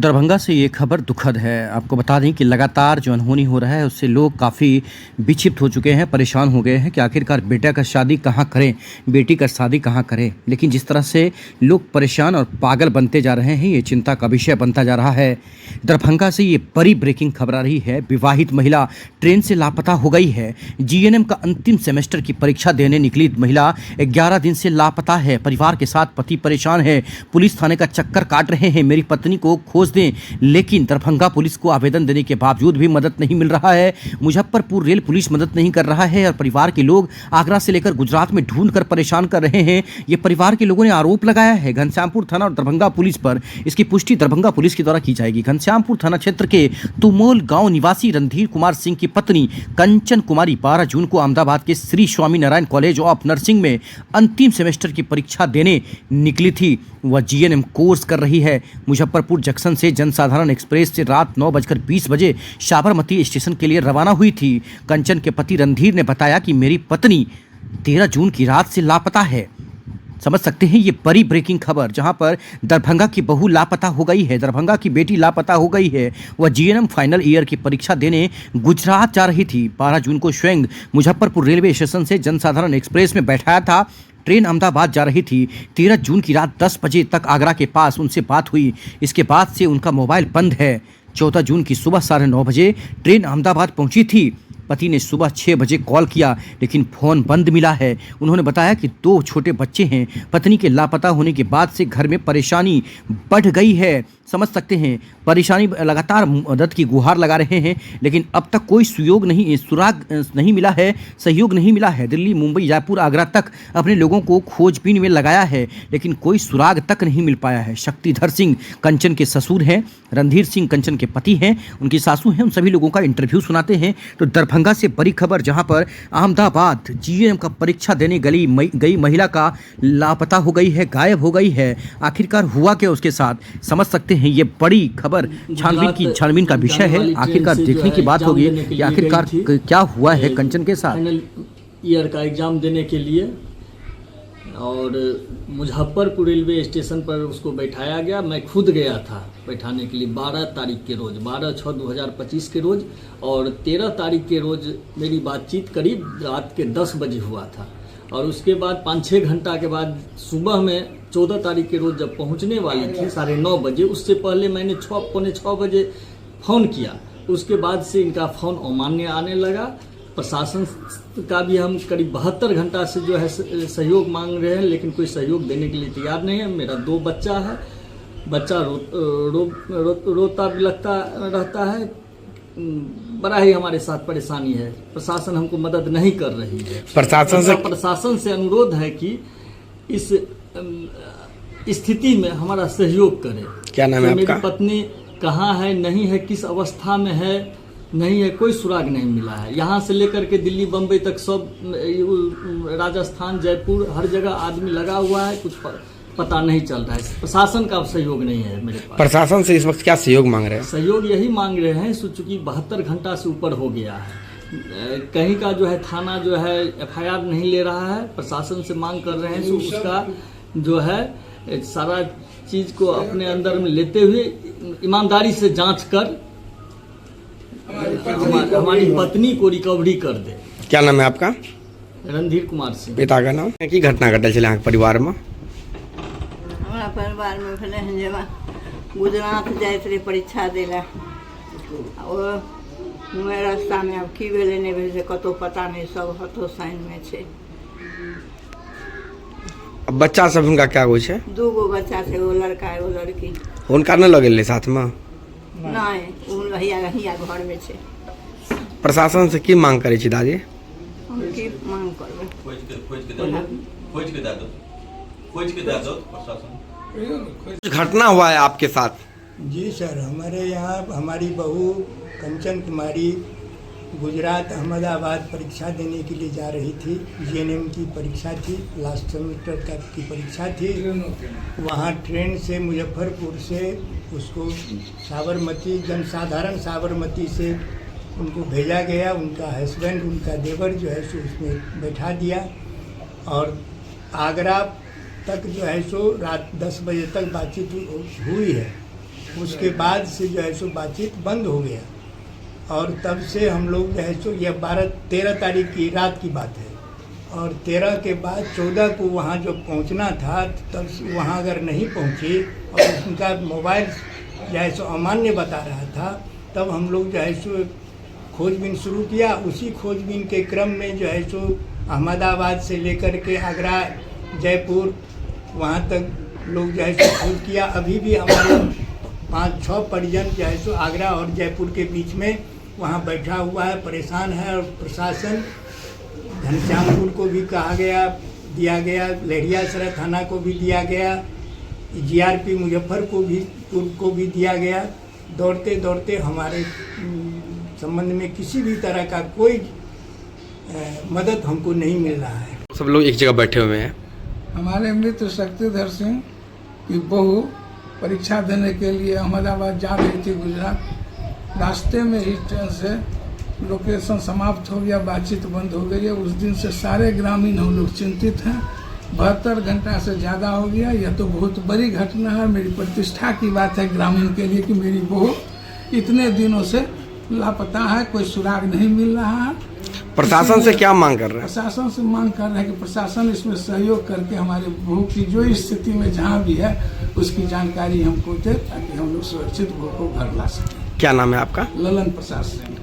दरभंगा से ये खबर दुखद है। आपको बता दें कि लगातार जो अनहोनी हो रहा है उससे लोग काफ़ी विक्षिप्त हो चुके हैं, परेशान हो गए हैं कि आखिरकार बेटा का शादी कहाँ करें, बेटी का शादी कहाँ करें। लेकिन जिस तरह से लोग परेशान और पागल बनते जा रहे हैं, ये चिंता का विषय बनता जा रहा है। दरभंगा से ये बड़ी ब्रेकिंग खबर आ रही है। विवाहित महिला ट्रेन से लापता हो गई है। जीएनएम का अंतिम सेमेस्टर की परीक्षा देने निकली महिला 11 दिन से लापता है। परिवार के साथ पति परेशान है, पुलिस थाने का चक्कर काट रहे हैं, मेरी पत्नी को खोज दें। लेकिन दरभंगा पुलिस को आवेदन देने के बावजूद भी मदद नहीं मिल रहा है। मुजफ्फरपुर रेल पुलिस मदद नहीं कर रहा है और परिवार के लोग आगरा से लेकर गुजरात में ढूंढ कर परेशान कर रहे हैं। ये परिवार के लोगों ने आरोप लगाया है घनश्यामपुर थाना और दरभंगा पुलिस पर। इसकी पुष्टि दरभंगा पुलिस के द्वारा की जाएगी। घनश्यामपुर थाना क्षेत्र के तुमोल गांव निवासी रणधीर कुमार सिंह की पत्नी कंचन कुमारी 12 जून को अहमदाबाद के Shri Swami Narayan college of nursing में अंतिम सेमेस्टर की परीक्षा देने निकली थी। वह जीएनएम कोर्स कर रही है। मुजफ्फरपुर जंक्शन से जनसाधारण एक्सप्रेस से रात 9:20 बजे साबरमती स्टेशन के लिए रवाना हुई थी। कंचन के पति रणधीर ने बताया कि मेरी पत्नी 13 जून की रात से लापता है। समझ सकते हैं ये बड़ी ब्रेकिंग खबर, जहां पर दरभंगा की बहू लापता हो गई है, दरभंगा की बेटी लापता हो गई है। वह जीएनएम फाइनल ईयर की परीक्षा देने गुजरात जा रही थी। 12 जून को स्वयं मुजफ्फरपुर रेलवे स्टेशन से जनसाधारण एक्सप्रेस में बैठाया था। ट्रेन अहमदाबाद जा रही थी। 13 जून की रात 10 बजे तक आगरा के पास उनसे बात हुई। इसके बाद से उनका मोबाइल बंद है। 14 जून की सुबह 9:30 बजे ट्रेन अहमदाबाद पहुंची थी। पति ने सुबह 6 बजे कॉल किया लेकिन फ़ोन बंद मिला है। उन्होंने बताया कि 2 छोटे बच्चे हैं। पत्नी के लापता होने के बाद से घर में परेशानी बढ़ गई है। समझ सकते हैं परेशानी, लगातार मदद की गुहार लगा रहे हैं लेकिन अब तक कोई सुराग नहीं मिला है, सहयोग नहीं मिला है। दिल्ली, मुंबई, जयपुर, आगरा तक अपने लोगों को खोजबीन में लगाया है लेकिन कोई सुराग तक नहीं मिल पाया है। शक्तिधर सिंह कंचन के ससुर हैं, रणधीर सिंह कंचन के पति हैं, उनकी सासू हैं। उन सभी लोगों का इंटरव्यू सुनाते हैं। तो दरभंगा से बड़ी खबर, जहां पर अहमदाबाद जीएनएम का परीक्षा देने गई महिला का लापता हो गई है, गायब हो गई है। आखिरकार हुआ क्या उसके साथ, समझ सकते हैं। ये बड़ी खबर छानबीन का विषय है। आखिरकार देखने की बात होगी कि आखिरकार क्या हुआ है कंचन के साथ। फाइनल ईयर का एग्ज़ाम देने के लिए और मुजफ्फरपुर रेलवे स्टेशन पर उसको बैठाया गया। मैं खुद गया था बैठाने के लिए 12 तारीख के रोज़, 12/6/2025 के रोज़, और 13 तारीख के रोज़ मेरी बातचीत करीब रात के 10 बजे हुआ था। और उसके बाद 5-6 घंटा के बाद सुबह में 14 तारीख के रोज़ जब पहुंचने वाली थी 9:30 बजे, उससे पहले मैंने 6-6:45 बजे फ़ोन किया। उसके बाद से इनका फ़ोन अमान्य आने लगा। प्रशासन का भी हम करीब 72 घंटा से जो है सहयोग मांग रहे हैं लेकिन कोई सहयोग देने के लिए तैयार नहीं है। मेरा 2 बच्चा है, बच्चा रोता बिलखता रहता है। बड़ा ही हमारे साथ परेशानी है। प्रशासन हमको मदद नहीं कर रही है। प्रशासन से अनुरोध है कि इस स्थिति में हमारा सहयोग करें। क्या नाम है आपका? मेरी पत्नी कहाँ है, नहीं है, किस अवस्था में है, नहीं है, कोई सुराग नहीं मिला है। यहाँ से लेकर के दिल्ली, बम्बई तक सब, राजस्थान, जयपुर, हर जगह आदमी लगा हुआ है, कुछ पता नहीं चल रहा है। प्रशासन का सहयोग नहीं है मेरे पास। प्रशासन से इस वक्त क्या सहयोग मांग रहे हैं? सहयोग यही मांग रहे हैं, चूंकि 72 घंटा से ऊपर हो गया है, कहीं का जो है थाना जो है FIR नहीं ले रहा है। प्रशासन से मांग कर रहे हैं तो उसका जो है सारा चीज़ को अपने अंदर में लेते हुए ईमानदारी से जांच कर हमारी पत्नी को रिकवरी कर दे। क्या नाम है आपका? रणधीर कुमार सिंह। पिता का नाम? की घटना घटल छे परिवार में? हमारा परिवार में भेले हैं जेबा गुजरात जाइत रहे परीक्षा देला और मैं रास्ता में अब की भेले नहीं भेले से कतो पता नहीं, सब हथो साइन में छे। अब बच्चा सब उनका क्या होय छे? 2 बच्चा छे, वो लड़का है, वो लड़की। उनका न लगेले साथ में? नहीं, उन रहिया घर में छे। प्रशासन से की मांग करे छी दादी? हम की मांग करबे? खोज के दे दो प्रशासन। घटना हुआ है आपके साथ? जी सर, हमारे यहाँ हमारी बहू कंचन कुमारी गुजरात अहमदाबाद परीक्षा देने के लिए जा रही थी। जीएनएम की परीक्षा थी, लास्ट सेमेस्टर की परीक्षा थी। वहाँ ट्रेन से मुजफ्फरपुर से उसको साबरमती, जनसाधारण साबरमती से उनको भेजा गया। उनका हस्बैंड, उनका देवर जो है सो उसमें बैठा दिया और आगरा तक जो है सो रात 10 बजे तक बातचीत हुई है। उसके बाद से जो है सो बातचीत बंद हो गया। और तब से हम लोग जो है सो यह 13 तारीख की रात की बात है, और 13 के बाद 14 को वहाँ जो पहुँचना था, तब वहाँ अगर नहीं पहुँचे और उनका मोबाइल जो है सो अमान्य बता रहा था, तब हम लोग जो है सो खोजबीन शुरू किया। उसी खोजबीन के क्रम में जो है सो अहमदाबाद से लेकर के आगरा, जयपुर, वहाँ तक लोग जो है सो खोज किया। अभी भी हमारे 5-6 परिजन जो है सो आगरा और जयपुर के बीच में वहाँ बैठा हुआ है, परेशान है। और प्रशासन घनश्यामपुर को भी कहा गया, दिया गया, लहरियासराय थाना को भी दिया गया, GRP मुजफ्फरपुर को भी दिया गया। दौड़ते दौड़ते हमारे संबंध में किसी भी तरह का कोई मदद हमको नहीं मिल रहा है। सब लोग एक जगह बैठे हुए हैं। हमारे मित्र शक्तिधर सिंह की बहू परीक्षा देने के लिए अहमदाबाद जा रही थी, गुजरात। रास्ते में ही ट्रेन से लोकेशन समाप्त हो गया, बातचीत बंद हो गई है। उस दिन से सारे ग्रामीण हम लोग चिंतित हैं। 72 घंटा से ज़्यादा हो गया। यह तो बहुत बड़ी घटना है, मेरी प्रतिष्ठा की बात है ग्रामीण के लिए कि मेरी बहू इतने दिनों से लापता है, कोई सुराग नहीं मिल रहा है। प्रशासन से क्या मांग कर रहे हैं? प्रशासन से मांग कर रहे हैं कि प्रशासन इसमें सहयोग करके हमारे बहू की जो स्थिति में जहाँ भी है उसकी जानकारी हमको दे, ताकि हम लोग सुरक्षित बहू को घर ला सकें। क्या नाम है आपका? ललन प्रसाद सिंह।